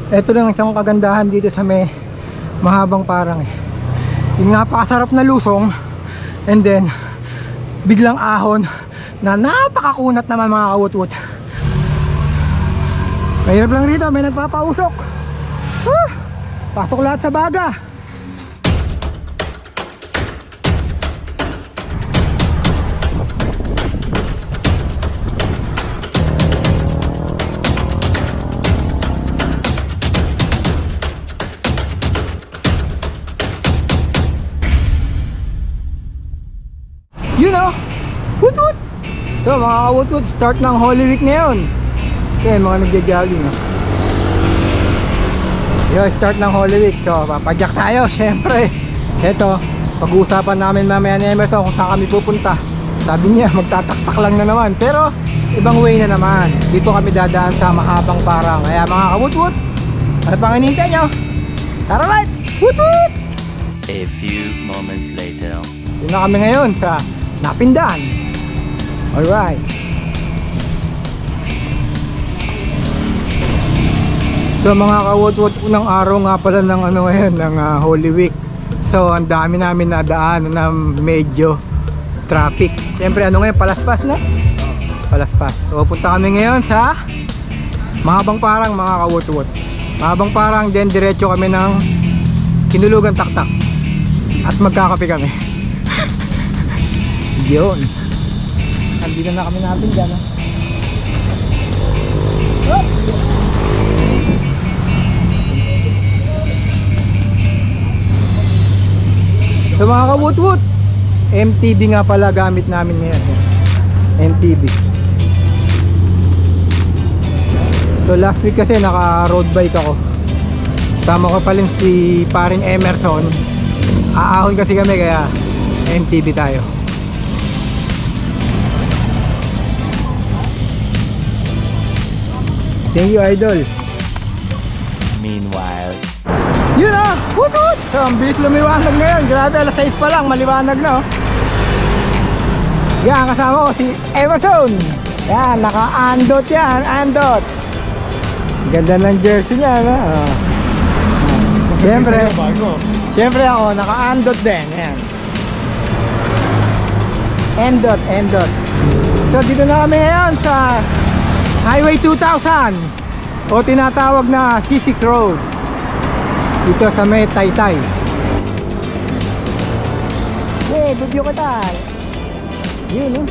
Ito lang isang kagandahan dito sa may Mahabang Parang eh. Yung napakasarap na lusong, and then biglang ahon na napakakunat naman mga kawutwut. Mahirap lang rito, may nagpapausok. Pasok lahat sa baga. You know, woot-woot! So mga ka-woot-woot, start ng Holy Week ngayon. Okay, mga nagja-jogging Yo, start ng Holy Week. So papadyak tayo, syempre. Eto, pag-uusapan namin mamaya ni Emerson kung saan kami pupunta. Sabi niya, magtataktak lang na naman. Pero ibang way na naman. Dito kami dadaan sa Mahabang Parang. Kaya mga ka-woot-woot, ano pang hinihintay nyo? Tara, lights! Woot-woot! A few moments later. Yun na kami ngayon sa Napindan. Alright. So mga kawot-wot, unang araw nga pala ng ano ngayon, ng Holy Week. So ang dami namin nadaan na medyo traffic. Siyempre ano ngayon, palaspas na? Palaspas. So punta kami ngayon sa Mahabang Parang mga kawot-wot. Mahabang Parang, then diretso kami ng Kinulugan Taktak. At magkakape kami. Yun. Andito na kami natin dyan So mga kawut-wut, MTB nga pala gamit namin ngayon. MTB. So last week kasi naka road bike ako. Tama ko pala si paring Emerson. Aahon kasi kami kaya MTB tayo. Thank you, idol. Meanwhile, Yun na! Woot-woot! So, ang bilis lumiwanag ngayon. Grabe, alas 6 pa lang, maliwanag na Yan, kasama ko si Emerson. Yan, naka-andot yan, andot. Ganda ng jersey niya, no? Siyempre ako, naka-andot din. Yan. Endot. So, dito na kami ngayon sa Highway 2000 o tinatawag na C6 Road dito sa may Taytay. Hey, video ko tayo. Yun, no?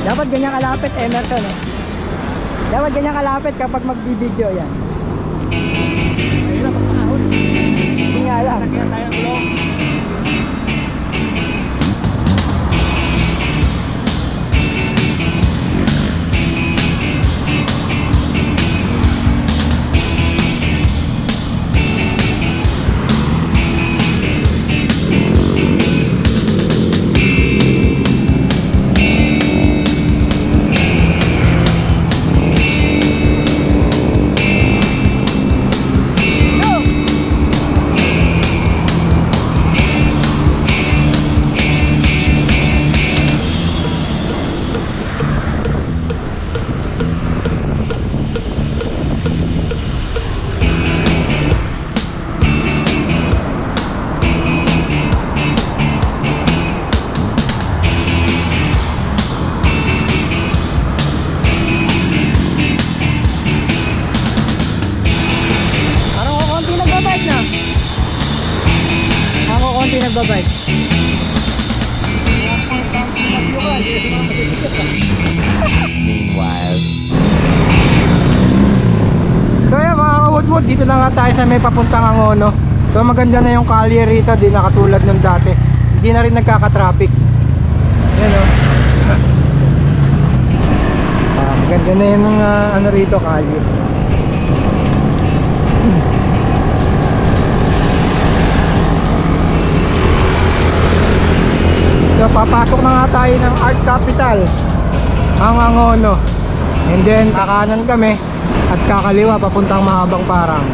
Dapat ganyan kalapit, Emerson, no? Dapat ganyan kalapit kapag magbibideo yan. Ayun na, pagpahon. Hindi nga lang. Sakyan tayo ng ulong. Nagbabike. meanwhile, So yan mga kawut-wut, dito na nga tayo sa may papuntang Angono. So maganda na yung kalye rito, di na katulad nung dati. Hindi na rin nagkaka-traffic. Yan o. Maganda na yung ano rito, kalye. So papasok na nga tayo ng Art Capital, ang Angono. And then kakanan kami at kakaliwa papuntang Mahabang Parang.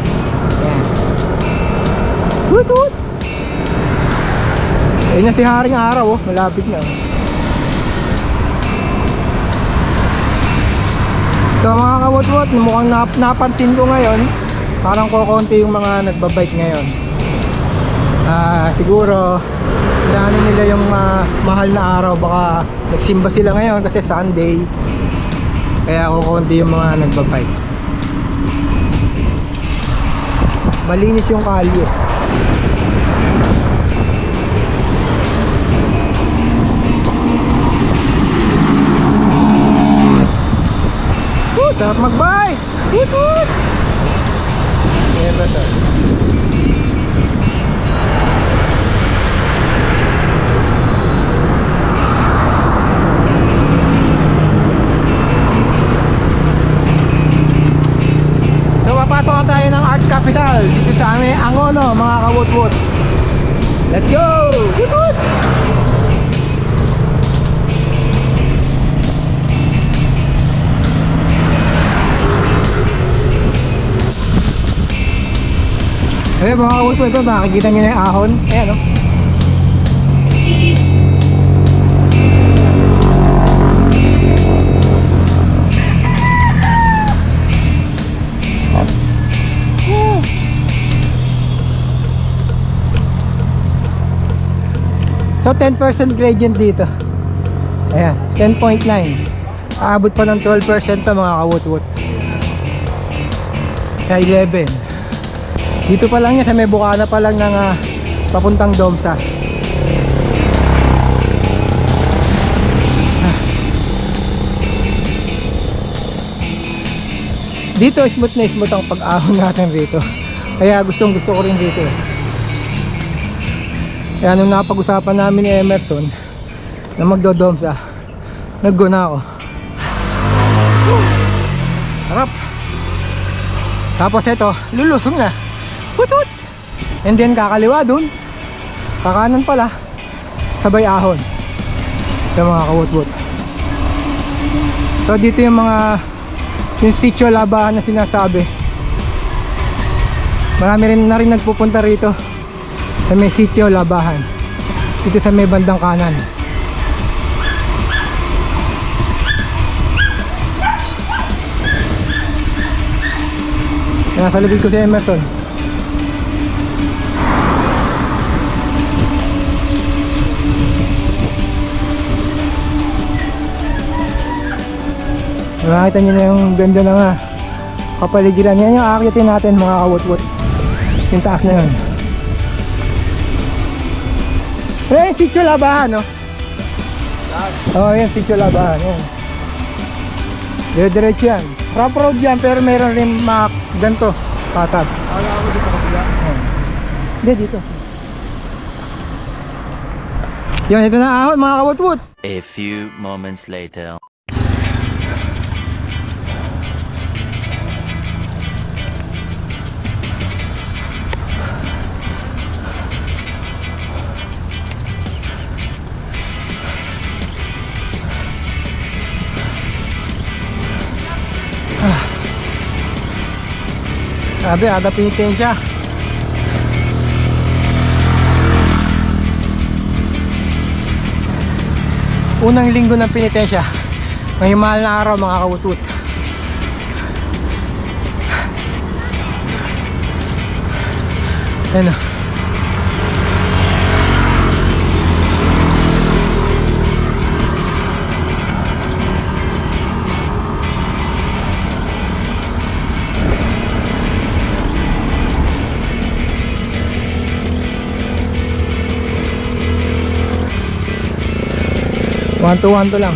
Yan. Woot-woot! Ayun na si Haring Araw, oh. Malapit na. So mga kawot-wot, mukhang napansin ko ngayon, parang kokonti yung mga nagbabike ngayon. Siguro inaano nila yung mahal na araw, baka nagsimba sila ngayon kasi Sunday, kaya kokonti yung mga nagbabike. Malinis yung kalye. Sarap mag-bike! Woot! Ayan ba ito? So papasok na tayo ng Art Capital dito sa aming Angono, mga kawot-wot. Let's go! Woot! Ayan mga kawot-wot, ito nakikita nyo na yung ahon. Ayan o. So 10% gradient dito. Ayan, 10.9. Aabot pa ng 12% to mga kawot-wot. Kaya 11. Dito pa lang yan, sa may bukana pa lang ng papuntang Domsa. Dito smooth na smooth ang pag-ahon natin rito. Kaya gusto ko rin dito. Kaya nung napag-usapan namin ni Emerson na magdo-Domsa, nag-go na ako. Harap. Tapos ito, lulusong na. Put-put. And then kakaliwa dun, kakanan pala, sabay ahon. Ito mga kawot-wot. So dito yung mga yung sitio labahan na sinasabi. Marami rin na rin nagpupunta rito sa may sitio labahan, dito sa may bandang kanan. Nasa likod ko si Emerson. Nakita nyo na yung ganda na nga kapaligiran. Yan yung aakyatin natin mga kawot-wot, yung taas na yun. Eh, sitio labahan, no? Oh, yan, sitio labahan, yan. Diretso yan. Rough road yan, pero meron rin mga ganito, patag. Akala ko dito kabila. Hindi, dito. Yan, ito na ahon mga kawot-wot. A few moments later. Sabi, ada penitensya. Unang linggo ng penitensya. Ngayong mahal na araw mga kawut-wot. Ayan o. One to lang.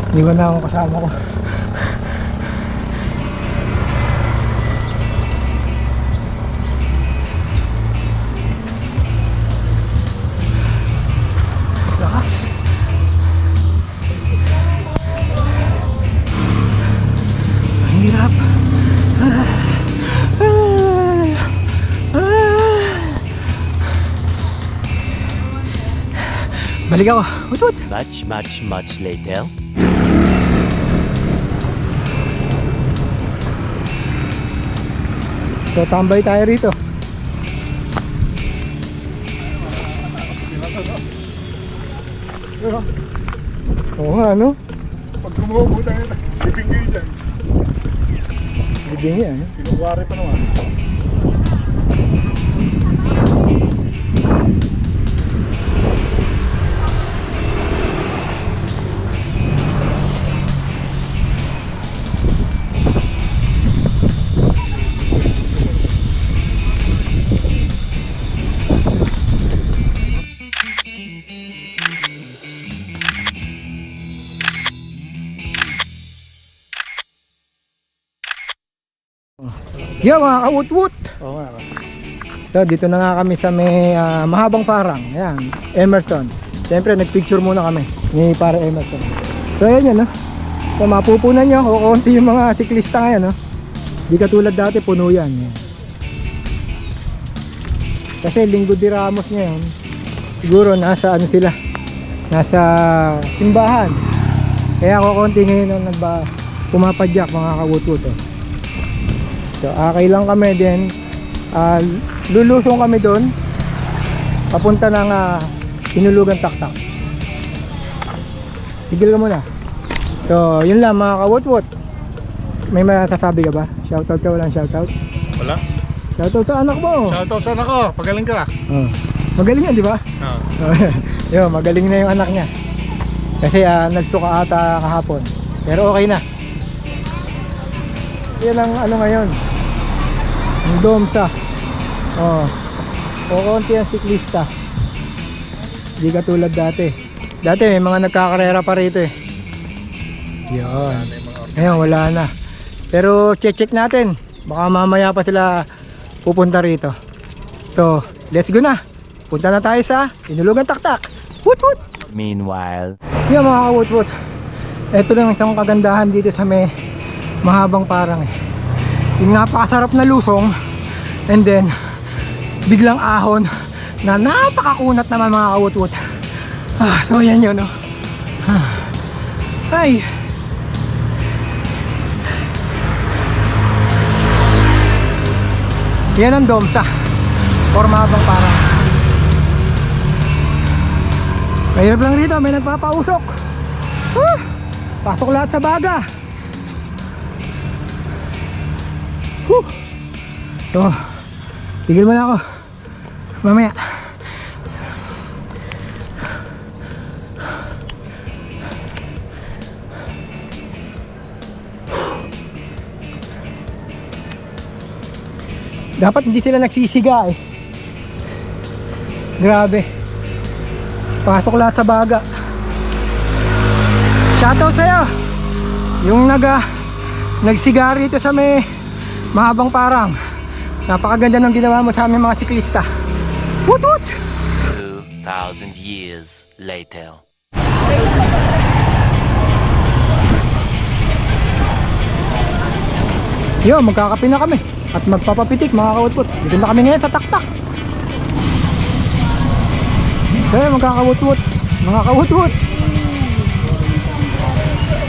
Hindi ko na akong kasama ko. Lakas. Ang hirap. Balik ako. Utut. Much later. So tambay tayo rito. Oo nga, no? Pag kumuha tayo, ibigay dyan. Bibingi yan. Kinukwari pa naman. Yo mga kawut-wut! Oo nga. So dito na nga kami sa may mahabang parang. Ayan, Emerson. Siyempre nagpicture muna kami ni para Emerson. So ayan yun, no? So mapupunan nyo, kukunti yung mga siklista ngayon, no? Di katulad dati, puno yan. Ayan. Kasi Linggo de Ramos ngayon. Siguro nasa ano sila, nasa simbahan. Kaya kukunti ngayon ang pumapadyak mga kawut-wut, eh. So akay lang kami din, lulusong kami doon papunta ng Inulugan Taktak. Tigil ka muna. So yun lang mga kawut-wut. May masasabi ka ba? Shoutout ka? Walang shoutout? Wala? Shoutout sa anak mo. Shoutout sa anak ko. Pagaling ka. Oh. Magaling yan, di ba? Oo. Yo, magaling na yung anak niya. Kasi nagsuka ata kahapon. Pero okay na. Yan ang ano ngayon, ang Domsa. Oh, kukunti ang siklista. Di katulad dati. Dati may mga nagkakarera pa rito eh. Yan. Ngayon wala na. Pero check natin. Baka mamaya pa sila pupunta rito. So let's go na. Punta na tayo sa Inulugan Taktak. Woot woot. Meanwhile, Yan mga kawut-wut. Ito lang isang kagandahan dito sa may mahabang parang eh. Yung napakasarap na lusong, and then biglang ahon na napakakunat naman mga kawut-wut. So yan yun, no? Ay, yan ang Domsa or mahabang parang. Mahirap lang rito, may nagpapausok. Pasok lahat sa baga. So, tigil mo na ako. Mamaya. Dapat hindi sila nagsisiga eh. Grabe. Pasok lahat sa baga. Shoutout sa'yo. Yung nagsiga rito sa may mahabang parang. Napakaganda ng ginawa mo sa aming mga siklista. Woot woot! 2,000 years later. Yo, magkakape na kami at magpapapitik mga kawut-wut. Dito na kami ngayon sa Taktak. So magkakawut-wut, mga kawut-wut.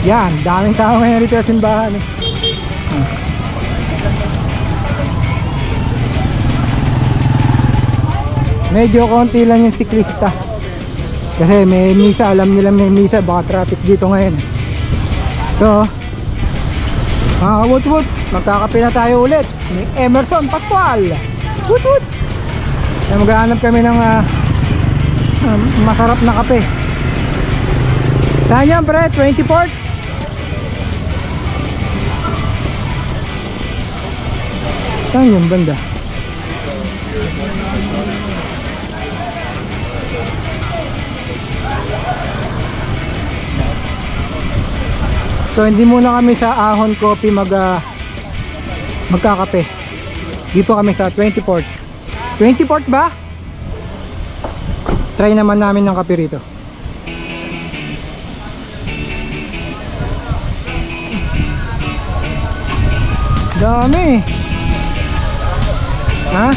Yan, daming tao ngayon rito sa simbahan eh. Medyo konti lang yung siklista. Kasi may misa, alam nila may misa, baka traffic dito ngayon. So, mga kawut-wut, magkakape na tayo ulit ni Emerson Pascual. Woot-woot! Kaya maghahanap kami ng masarap na kape. Saan yan pre? 24th? Saan yung banda? So hindi muna kami sa Ahon Coffee magkakape. Dito kami sa 24th. 24th ba? Try naman namin ng kape rito. Dami. Ha?